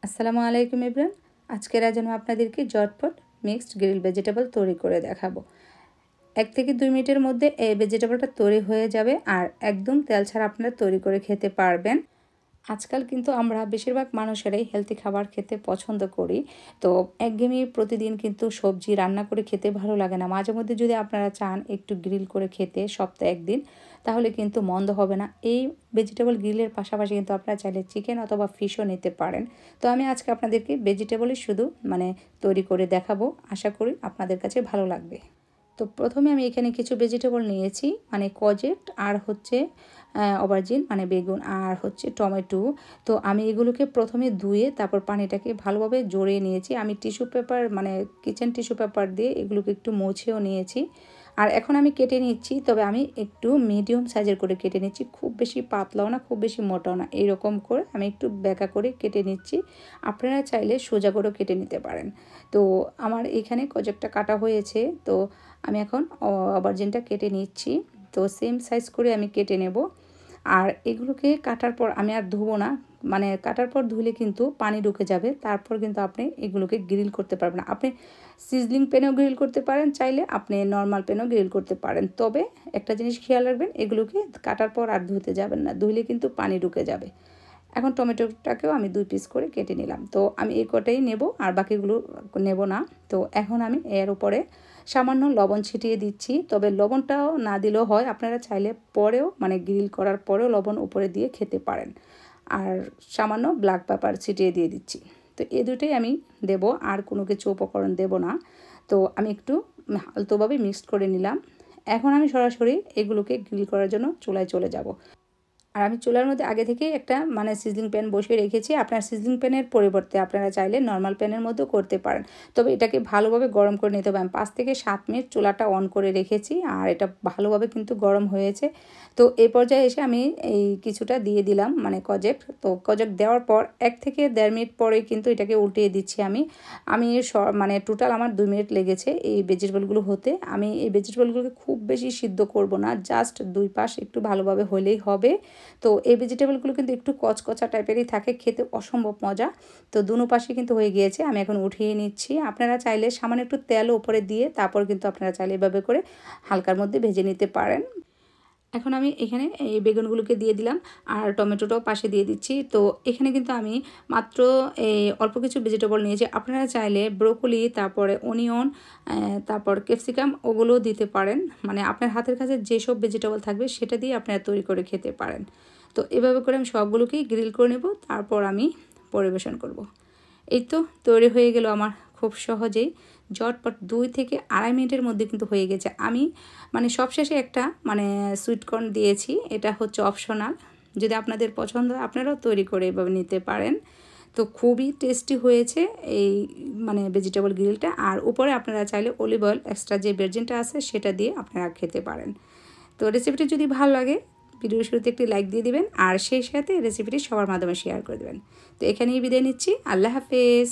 আসসালামু আলাইকুম এভরিওয়ান। আজকের আয়োজনে আপনাদেরকে ঝটপট মিক্সড গ্রিল ভেজিটেবল তৈরি করে দেখাবো। 1 থেকে 2 মিনিটের মধ্যে এই ভেজিটেবলটা তৈরি হয়ে যাবে আর একদম তেল ছাড়া আপনারা তৈরি করে খেতে পারবেন। আজকাল কিন্তু আমরা বেশিরভাগ মানুষেরাই হেলদি খাবার খেতে পছন্দ করি। তো একঘেয়েমি প্রতিদিন কিন্তু সবজি রান্না করে খেতে ভালো লাগে না। মাঝে মধ্যে যদি আপনারা চান একটু গ্রিল করে খেতে সপ্তাহে একদিন, তাহলে কিন্তু মন্দ হবে না। এই ভেজিটেবল গ্রিলের পাশাপাশি কিন্তু আপনারা চাইলে চিকেন অথবা ফিশও নিতে পারেন। তো আমি আজকে আপনাদেরকে ভেজিটেবলই শুধু তৈরি করে দেখাবো। আশা করি আপনাদের কাছে ভালো লাগবে। তো প্রথমে আমি এখানে কিছু ভেজিটেবল নিয়েছি, কজেট আর হচ্ছে অবার্জিন বেগুন আর হচ্ছে টমেটো। তো আমি এগুলোকে প্রথমে ধুয়ে তারপর পানিটাকে ভালোভাবে জড়িয়ে নিয়েছি। আমি tissue paper kitchen tissue paper দিয়ে এগুলোকে একটু মুছেও নিয়েছি। আর এখন আমি কেটে নিচ্ছি, তবে আমি একটু মিডিয়াম সাইজের করে কেটে নিচ্ছি। খুব বেশি পাতলাও না, খুব বেশি মোটাও না, এইরকম করে আমি একটু বেঁকা করে কেটে নিচ্ছি। আপনারা চাইলে সোজা করেও কেটে নিতে পারেন। তো আমার এখানে কজেকটা কাটা হয়েছে। তো আমি এখন অবার্জিনটা কেটে নিচ্ছি। তো সেম সাইজ করে আমি কেটে নেব। আর এগুলোকে কাটার পর আমি আর ধুবো না, কাটার পর ধুলে কিন্তু পানি ঢুকে যাবে। তারপর কিন্তু আপনি এগুলোকে গ্রিল করতে পারবেন না। আপনি সিজলিং প্যানেও গ্রিল করতে পারেন, চাইলে আপনি নর্মাল প্যানেও গ্রিল করতে পারেন। তবে একটা জিনিস খেয়াল রাখবেন, এগুলোকে কাটার পর আর ধুতে যাবেন না, ধুলে কিন্তু পানি ঢুকে যাবে। এখন টমেটোটাকেও আমি 2 পিস করে কেটে নিলাম। তো আমি এই কটাই নেব, আর বাকিগুলো নেব না। তো এখন আমি এর উপরে সামান্য লবণ ছিটিয়ে দিচ্ছি। তবে লবণটাও না দিলেও হয়, আপনারা চাইলে পরেও গ্রিল করার পরেও লবণ উপরে দিয়ে খেতে পারেন। আর সামান্য ব্ল্যাক পেপার ছিটিয়ে দিয়ে দিচ্ছি। তো এই দুটোই আমি দেব, আর কোনো কিছু উপকরণ দেব না। তো আমি একটু আলতোভাবে মিক্সড করে নিলাম। এখন আমি সরাসরি এগুলোকে গ্রিল করার জন্য চুলায় চলে যাব। আর আমি চুলার মধ্যে আগে থেকে একটা সিজলিং প্যান বসিয়ে রেখেছি। আপনার সিজলিং প্যানের পরিবর্তে আপনারা চাইলে নর্মাল প্যানের মধ্যেও করতে পারেন। তবে এটাকে ভালোভাবে গরম করে নিতে হবে। আমি 5 থেকে 7 মিনিট চুলাটা অন করে রেখেছি, আর এটা ভালোভাবে কিন্তু গরম হয়েছে। তো এই পর্যায়ে এসে আমি এই কিছুটা দিয়ে দিলাম কজেক্ট। তো কজেক্ট দেওয়ার পর 1 থেকে 1.5 মিনিট পরে কিন্তু এটাকে উল্টিয়ে দিচ্ছি। আমি টোটাল আমার 2 মিনিট লেগেছে এই ভেজিটেবলগুলো হতে। আমি এই ভেজিটেবলগুলোকে খুব বেশি সিদ্ধ করব না, জাস্ট 2 পাশ একটু ভালোভাবে হলেই হবে। তো এই ভেজিটেবলগুলো কিন্তু একটু কচকচা টাইপেরই থাকে, খেতে অসম্ভব মজা। তো দুনো পাশে কিন্তু হয়ে গিয়েছে, আমি এখন উঠিয়ে নিচ্ছি। আপনারা চাইলে সামান্য একটু তেল উপরে দিয়ে তারপর কিন্তু আপনারা চাইলে এভাবে করে হালকার মধ্যে ভেজে নিতে পারেন। এখন আমি এখানে এই বেগুনগুলোকে দিয়ে দিলাম, আর টমেটোটাও পাশে দিয়ে দিচ্ছি। তো এখানে কিন্তু আমি মাত্র অল্প কিছু ভেজিটেবল নিয়েছি। আপনারা চাইলে ব্রোকলি, তারপরে অনিয়ন, তারপর ক্যাপসিকাম ওগুলোও দিতে পারেন। আপনার হাতের কাছে যেসব ভেজিটেবল থাকবে সেটা দিয়ে আপনারা তৈরি করে খেতে পারেন। তো এভাবে করে আমি সবগুলোকেই গ্রিল করে নেব, তারপর আমি পরিবেশন করব। এই তো তৈরি হয়ে গেল আমার খুব সহজেই ঝটপট 2 থেকে 2.5 মিনিটের মধ্যে কিন্তু হয়ে গেছে। আমি সবশেষে একটা সুইটকর্ন দিয়েছি, এটা হচ্ছে অপশনাল। যদি আপনাদের পছন্দ হয় আপনারাও তৈরি করে এভাবে নিতে পারেন। তো খুবই টেস্টি হয়েছে এই ভেজিটেবল গ্রিলটা। আর উপরে আপনারা চাইলে অলিভ অয়েল এক্সট্রা যে ভার্জিনটা আছে সেটা দিয়ে আপনারা খেতে পারেন। তো রেসিপিটি যদি ভালো লাগে ভিডিওর শুরুতে একটি লাইক দিয়ে দিবেন, আর সেই সাথে রেসিপিটি সবার মাধ্যমে শেয়ার করে দেবেন। তো এখানেই বিদায় নিচ্ছি। আল্লাহ হাফেজ।